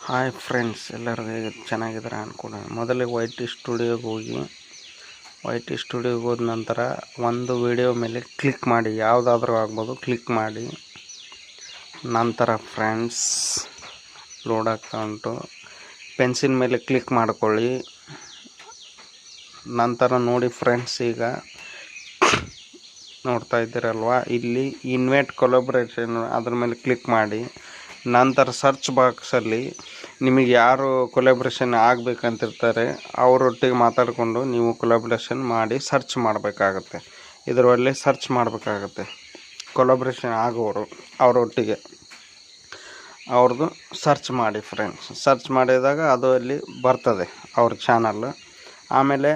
Hi friends, ಎಲ್ಲರೂ ಹೇಗೆ ಚೆನ್ನಾಗಿದ್ದಾರೆ ಅಂದ್ಕೊಂಡು ಮೊದಲಿಗೆ ವೈ ಟಿ ಸ್ಟುಡಿಯೋಗೆ ಹೋದ ನಂತರ ಒಂದು ವಿಡಿಯೋ ಮೇಲೆ ಕ್ಲಿಕ್ ಮಾಡಿ, ಯಾವುದಾದ್ರೂ ಆಗ್ಬೋದು, ಕ್ಲಿಕ್ ಮಾಡಿ. ನಂತರ ಫ್ರೆಂಡ್ಸ್ ಲೋಡ್ ಆಗ್ತಾ ಉಂಟು. ಪೆನ್ಸಿಲ್ ಮೇಲೆ ಕ್ಲಿಕ್ ಮಾಡ್ಕೊಳ್ಳಿ. ನಂತರ ನೋಡಿ ಫ್ರೆಂಡ್ಸ್, ಈಗ ನೋಡ್ತಾ ಇದ್ದೀರಲ್ವಾ, ಇಲ್ಲಿ ಇನ್ವೈಟ್ ಕೊಲಾಬ್ರೇಷನ್ ಅದ್ರ ಮೇಲೆ ಕ್ಲಿಕ್ ಮಾಡಿ. ನಂತರ ಸರ್ಚ್ ಬಾಕ್ಸಲ್ಲಿ ನಿಮಗೆ ಯಾರು ಕೊಲಾಬ್ರೇಷನ್ ಆಗಬೇಕಂತಿರ್ತಾರೆ ಅವರೊಟ್ಟಿಗೆ ಮಾತಾಡಿಕೊಂಡು ನೀವು ಕೊಲಾಬ್ರೇಷನ್ ಮಾಡಿ ಸರ್ಚ್ ಮಾಡಬೇಕಾಗತ್ತೆ. ಇದರಲ್ಲಿ ಸರ್ಚ್ ಮಾಡಬೇಕಾಗತ್ತೆ. ಕೊಲಾಬ್ರೇಷನ್ ಆಗೋರು ಅವರೊಟ್ಟಿಗೆ ಅವ್ರದ್ದು ಸರ್ಚ್ ಮಾಡಿ ಫ್ರೆಂಡ್ಸ್. ಸರ್ಚ್ ಮಾಡಿದಾಗ ಅದು ಅಲ್ಲಿ ಬರ್ತದೆ ಅವ್ರ ಚಾನಲ್. ಆಮೇಲೆ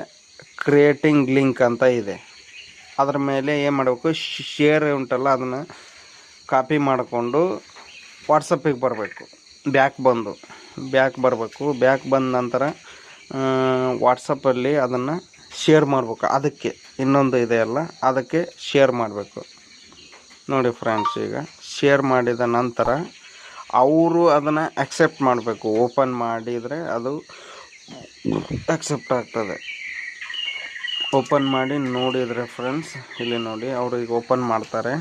ಕ್ರಿಯೇಟಿಂಗ್ ಲಿಂಕ್ ಅಂತ ಇದೆ, ಅದ್ರ ಮೇಲೆ ಏನು ಮಾಡಬೇಕು, ಶೇರ್ ಉಂಟಲ್ಲ ಅದನ್ನು ಕಾಪಿ ಮಾಡಿಕೊಂಡು ವಾಟ್ಸಪ್ಪಿಗೆ ಬರಬೇಕು. ಬ್ಯಾಕ್ ಬರಬೇಕು. ಬ್ಯಾಕ್ ಬಂದ ನಂತರ ವಾಟ್ಸಪ್ಪಲ್ಲಿ ಅದನ್ನು ಶೇರ್ ಮಾಡಬೇಕು. ಅದಕ್ಕೆ ಇನ್ನೊಂದು ಇದೆಯಲ್ಲ, ಅದಕ್ಕೆ ಶೇರ್ ಮಾಡಬೇಕು. ನೋಡಿ ಫ್ರೆಂಡ್ಸ್, ಈಗ ಶೇರ್ ಮಾಡಿದ ನಂತರ ಅವರು ಅದನ್ನು ಅಕ್ಸೆಪ್ಟ್ ಮಾಡಬೇಕು. ಓಪನ್ ಮಾಡಿದರೆ ಅದು ಅಕ್ಸೆಪ್ಟ್ ಆಗ್ತದೆ. ಓಪನ್ ಮಾಡಿ ನೋಡಿದರೆ ಫ್ರೆಂಡ್ಸ್, ಇಲ್ಲಿ ನೋಡಿ, ಅವರು ಈಗ ಓಪನ್ ಮಾಡ್ತಾರೆ.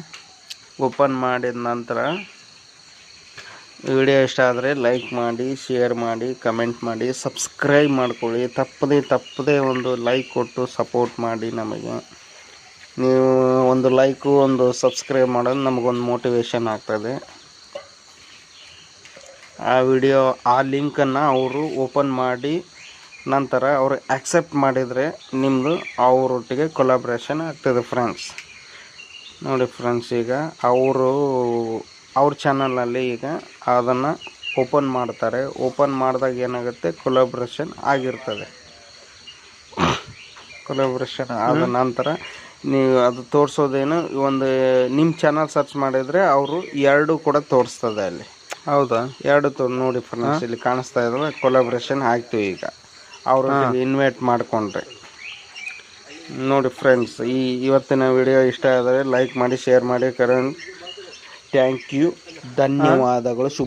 ಓಪನ್ ಮಾಡಿದ ನಂತರ ವಿಡಿಯೋ ಇಷ್ಟ ಆದರೆ ಲೈಕ್ ಮಾಡಿ, ಶೇರ್ ಮಾಡಿ, ಕಮೆಂಟ್ ಮಾಡಿ, ಸಬ್ಸ್ಕ್ರೈಬ್ ಮಾಡ್ಕೊಳ್ಳಿ. ತಪ್ಪದೇ ಒಂದು ಲೈಕ್ ಕೊಟ್ಟು ಸಪೋರ್ಟ್ ಮಾಡಿ. ನಮಗೆ ನೀವು ಒಂದು ಲೈಕು ಒಂದು ಸಬ್ಸ್ಕ್ರೈಬ್ ಮಾಡೋದು ನಮಗೊಂದು ಮೋಟಿವೇಶನ್ ಆಗ್ತದೆ. ಆ ಲಿಂಕನ್ನು ಅವರು ಓಪನ್ ಮಾಡಿ ನಂತರ ಅವರು ಆಕ್ಸೆಪ್ಟ್ ಮಾಡಿದರೆ ನಿಮ್ಮದು ಅವರೊಟ್ಟಿಗೆ ಕೊಲಾಬ್ರೇಷನ್ ಆಗ್ತದೆ ಫ್ರೆಂಡ್ಸ್. ನೋಡಿ ಫ್ರೆಂಡ್ಸ್, ಈಗ ಅವ್ರ ಚಾನಲಲ್ಲಿ ಈಗ ಅದನ್ನು ಓಪನ್ ಮಾಡ್ತಾರೆ. ಓಪನ್ ಮಾಡಿದಾಗ ಏನಾಗುತ್ತೆ, ಕೊಲಾಬ್ರೇಷನ್ ಆಗಿರ್ತದೆ. ಕೊಲಾಬ್ರೇಷನ್ ಆದ ನಂತರ ನೀವು ಅದು ತೋರಿಸೋದೇನು, ಒಂದು ನಿಮ್ಮ ಚಾನಲ್ ಸರ್ಚ್ ಮಾಡಿದರೆ ಅವರು ಎರಡು ಕೂಡ ತೋರಿಸ್ತದೆ ಅಲ್ಲಿ. ಹೌದಾ, ಎರಡು ನೋಡಿ ಫ್ರೆಂಡ್ಸ್, ಇಲ್ಲಿ ಕಾಣಿಸ್ತಾ ಇದ್ದಾವೆ. ಕೊಲಾಬ್ರೇಷನ್ ಆಗ್ತೀವಿ ಈಗ ಅವ್ರೊಟ್ಟಿಗೆ ಇನ್ವೈಟ್ ಮಾಡಿಕೊಂಡ್ರೆ. ನೋಡಿ ಫ್ರೆಂಡ್ಸ್, ಇವತ್ತಿನ ವಿಡಿಯೋ ಇಷ್ಟ ಆದರೆ ಲೈಕ್ ಮಾಡಿ, ಶೇರ್ ಮಾಡಿ. ಥ್ಯಾಂಕ್ ಯು, ಧನ್ಯವಾದಗಳು. ಶುಭ